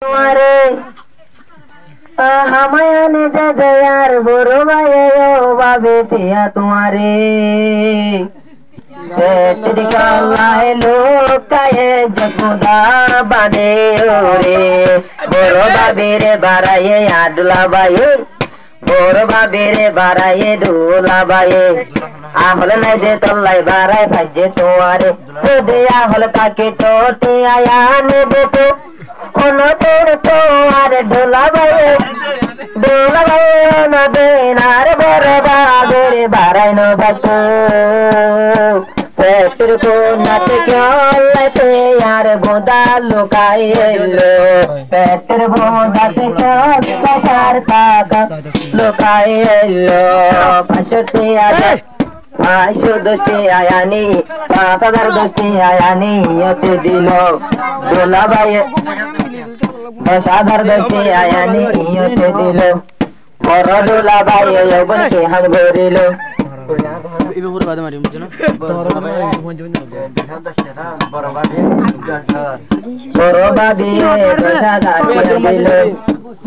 তোমারে হামায়ানে যে জয়ার বড় ভাই বাবে তিয়া তোমারে সেট কালায় লোকায়ে জসুদা বাদে ওরে বড় বাবিরে বাড়ায়ে আডলা বায়ে বড় বাবিরে বাড়ায়ে ডোলা বায়ে আহলে নাই যে তল্লাই বাড়ায় ভাজে তোমারে সুদে আহলে তাকে টোটে আয়া নেবে তো অনতের তো আর ডোলা বায়ে নদে নার বড় বাবিরে বাড়ায় নো ভাতো পেটর কো নাট ক্যালাতে यार बोदा लुकाए लो पेटर बोदा ते क्यार ताका लुकाए लो पाशटे आया पाशो दोस्ती आया नी 5000 दोस्ती आया नी यते दिलो बोला भाई 10,000 दोस्ती आया नी यते दिलो और डोला भाई यौवन के हम गोरिलो ibu pura pada mari mungkin Borobabi besada dilo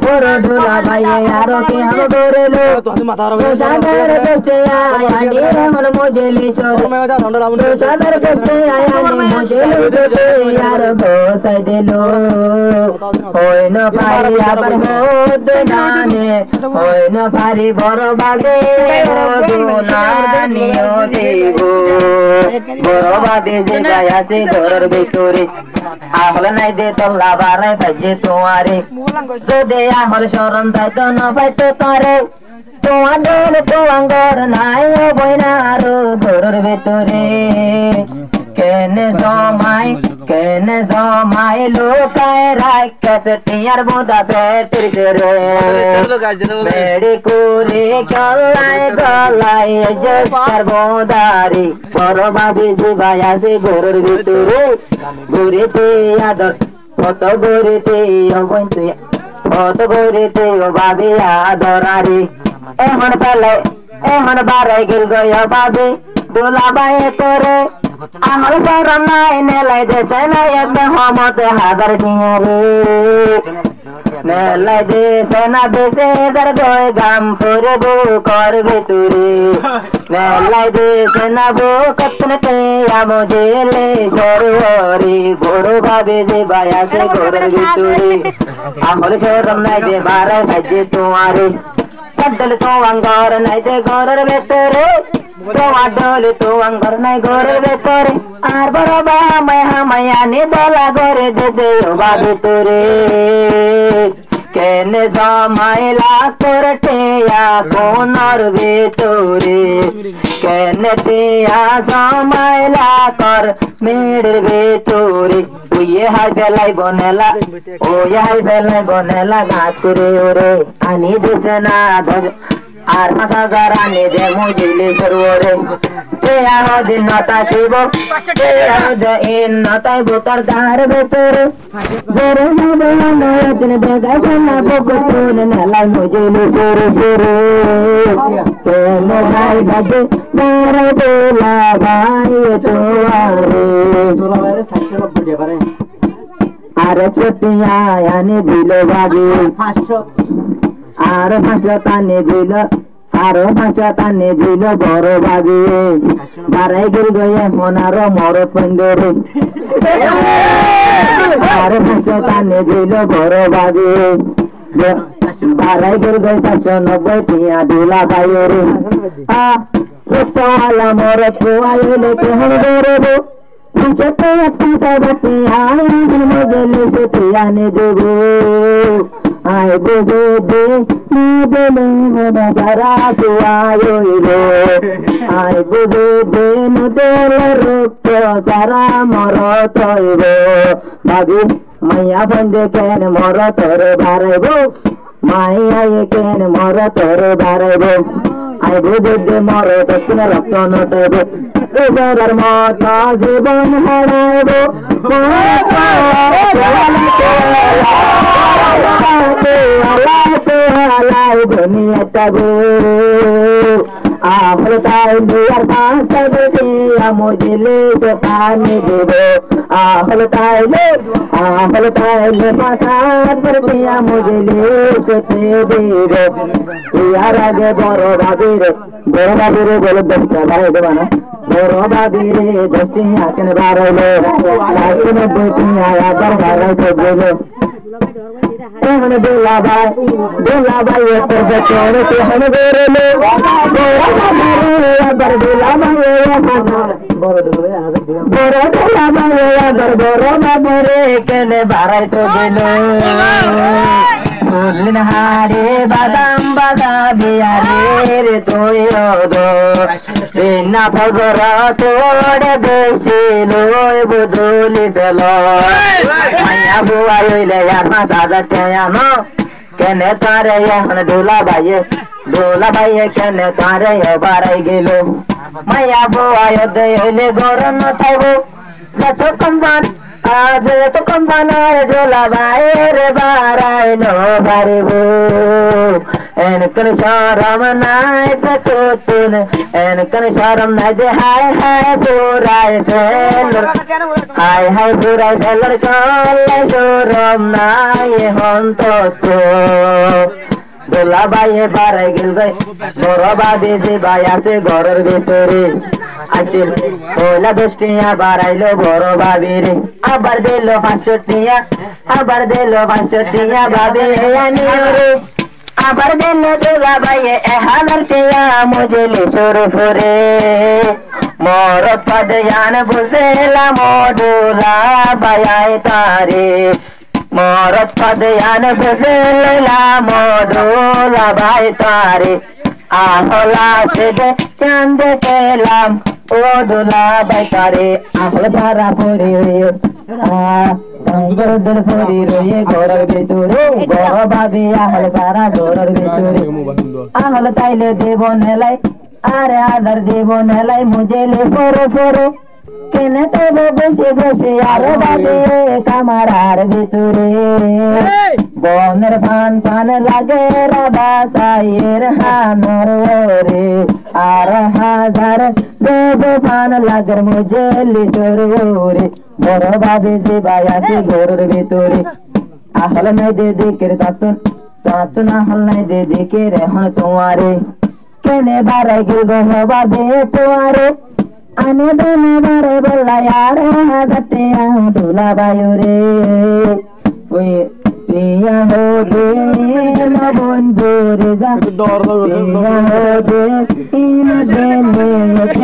Borodula baye yaro ke hum gorelo Sadar beste ayani ramon mojeli chor Sadar beste ayani mojeli chor yaro go sai dilo hoy na pari abar hod nane hoy na pari borobabi odunani odibo Borobabi se gaya se gorar bekore ahla নাই দে তল্লা বারাই ফাজে তোমারে যদি ahol শরম দাই তো না পাইতো তারে তোমার দল তো আঙ্গর নাই বইনারো ঘরের ভিতরে কেনে জমাই লোকায় রাখছ টিয়ার বোদা পেটের রে মেড়ি কুরি কলাই গলাই জসার বোদারি বড়বাবি জিবাই আছে ঘরের ভিতরে ঘুরিতে আদর কত ঘুরিতে অবন তুই কত ঘুরিতে ও বাবি আদরারি এখন বারে গেল গয়া বাবি দোলা বায়ে তোরে আমার শরম নাই নেলাই দেশে নাই এমনি হমত হাজার টিয়ারে নেলাই দেশে না বেশে দার দই গাম পরে বউ করবে তুরে নেলাই দেশে না বউ কতনে টেয়া মজেলে সরোরে বড় ভাবে যে বায়াসে ঘরের ভিতরে আমার শরম নাই যে বারে সাজে তোমারে চডল তো আঙ্গার নাই যে ঘরের ভিতরে তোমার ডলে তো আঙ্গার নাই ঘরের ভিতরে আর বড় বা মায়ানি বলা ঘরে দে দে বাবি তোরে কেনে জমাইলা তোর টেয়া কোনর ভিতরে কেনে টেয়া জমাইলা কর মেড়ের ভিতরে ওয়ে হাই বেলাই বনেলা গাছ করে ওরে আনি দিছে না আর 5,000 আনি দে মুজিলে সরোরে টেয়া হদিন নতা দিব টেয়া হদিন নতাই বোতর দার ভিতরে জোরে যাবে নয়দিন বেগাইছে না বকুতুন নেলাই মুজিলে সরোরে কেনে ভাই বাজে বড় দোলা ভাই তোয়ারে আরে ছুটিয়া আনি দিল বাবি 500 আর 500 টানে দিল আরো 500 টানে দিল বড় বাবি বারাই গেল গয়ে মনার মর পন্দরে আর 500 টানে দিল বড় বাবি বারাই গেল গয়ে 790 টিয়া দিলা বাইরে রতওয়ালা মর পোয়াইলে কে হম গরবো Pichete apna sabati aaya mujele se tiyane debo ay bozo de mujele hoda jara tuayo ilo ay bozo de mujele rokto jara moroto ibo babi maya bande ken morotore barebo maya ken morotore barebo ay bozo de moroto kina rokto notebo এবার মাতা জীবন হারাইবো দুনিয়াটা গো আমার তাই দুয়ার পাশে মুজলি পানি দেব আহল তাইলে পাসার পর পিয়া মুজলি সতে দেব ইয়ার আগে বড় ভাবির বলে দশটা বাড়াই দেবা না বড় ভাবিরে দশটি আকেন বাড়াইলো লাইনে দুটি আবার বাড়াইতে গেল দুলা ভাই তোর বেচনে কেমন বেরোলো আবার দুলা ভাই বড় বাবুরে কেনে বাড়াইতে গেল ফুলন হারে বাদাম বিয়ারে রে তুই বিনা ফজর তোড়ে বেশি লই বুদুলি ফেল মাইয়া বুয়া হইলে আর 5,000 টাকা নো কেনে তারে এখন দুলা ভাইয়ে কেনে তারে বাড়াই গেল মাইয়া বুয়া হইলে গরম থাকবো যতক্ষণ বানায় দুলা ভাইয়ের বাড়াইলো পারিবো এনকন শরম নাই তুন এনকন শরম নাই যে হায় পুরাই ফেলর কলে শরম নাই হন তো দুলা ভাইয়ে বাড়াই গেল বড় বাদে যে ভাই আছে ঘরের ভিতরে আসিল ওলা 10 টিয়া বাড়াইলো বড় ভাবিরে আবার দিল 500 টিয়া ভাবি আনিরে আবার দিল দুলা ভাইয়ে 1000 টিয়া মুজলি শুরু করে মোর পদয়ান বুঝেলা মোডুলা ভাই তারে মোর পদয়ান বুঝেলা মোডুলা ভাই তারে আহলা সে চাঁদ পেলাম ও দুলা ভাই তারে আহলা সারা পরি ঘরের ভিতরে বড় ভাবি আহল সারা ঘরের ভিতরে আহল তাইলে দেব নেলাই আরে আদার দেব নেলাই মুজেলে ফোরে কেনে তব বসে আরো ভাবি কামারার ভিতরে বনের ফান লাগে রাবাসাইয়ের হানর রে আর হাজার দেব ফান লাগের মুজেলি সরে বড় ভাবি যে ভাই আছে ঘরের ভিতরে আহল নাই দে দিকের তাতুন আহল নাই দে দিকের এখন তোমারে কেনে বাড়াই গেল ভাবে তোমারে আনে দোনে বারে বললা यार হাজাতে দুলা ভাইও রে ওই প্রিয়া হো দে না বঞ্জুরে যা প্রিয়া হো দে ইন দেনে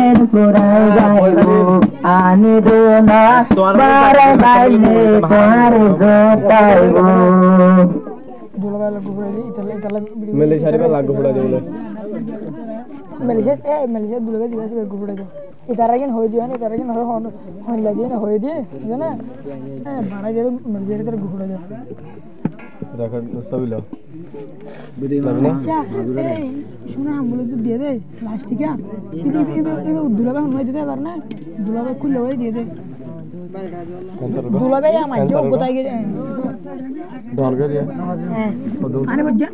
এর পুরাই যাইবো আনে দোনা বারে বাইলে পারে জতাইবো দুলা ভাই লাগু পড়ে ইতালে মেলে সারিবা লাগু পড়ে দেবলে মেলিশে দুলা ভাই দিবাসে লাগু পড়ে দে ইতারা কেন হই দিও না ইতারা কেন হই লাগে না হই দিয়ে জানা বাড়া গেল মেলিশে তার গুড়ে দে রেকর্ড সবিলো আচ্ছা শোনা আমলে তো দিয়ে দে প্লাস্টিকা দুলা ভাই হই দিতে পার না দুলা ভাই খুলে হই দিয়ে দে দুলা ভাই আমার জো কোথায় গেছে ডর গে দিয়ে আরে বজ্জা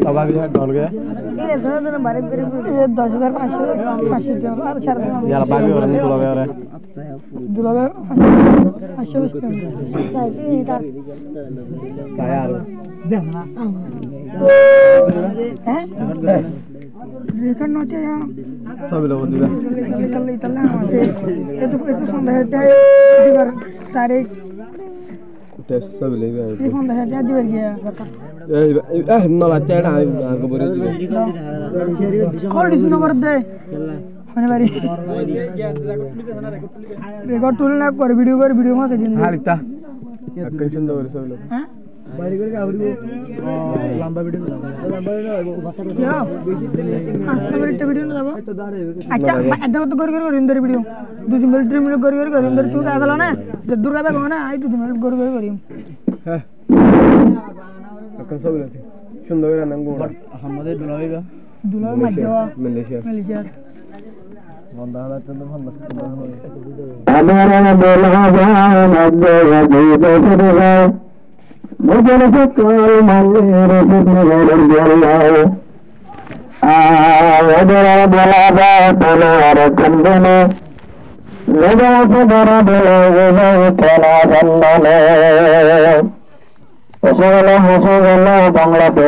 तब अभी डॉल गया 10,500 यार बाकी और नहीं दुला गया दुला 500 साया हैं रेकर्ड नोचे यार सब लोग दिया इतला ये तो संदेह है दीवार तारीख टेस्ट सब ले गया ये संदेह है दीवार गया ना बात है ना आगे बोले कॉल डिस्नो कर दे होने वाली रेकॉर्ड टूल ना कर वीडियो में से दिन हां लिखता कैसे दो सब लोग हैं बाड़ी करके आवरी लंबा वीडियो क्या 5 मिनट वीडियो ना जाबो अच्छा एदा तो कर इंदर वीडियो 2 मिनट 3 मिनट कर इंदर तू का गलो ना जद्दूर का गो ना आई 2 मिनट कर करिम हां अकन सब लेते सुंदर नंगो हमदे दुलावेगा मजवा मलेशिया हमारा बोला जान दे ভোজন সকল মালের সুন্দর বেলায় ওদের বেলা বা তোলার চন্দনে লেগে আছে বড় বেলা খেলা বন্ধনে হেসে গেল বাংলাতে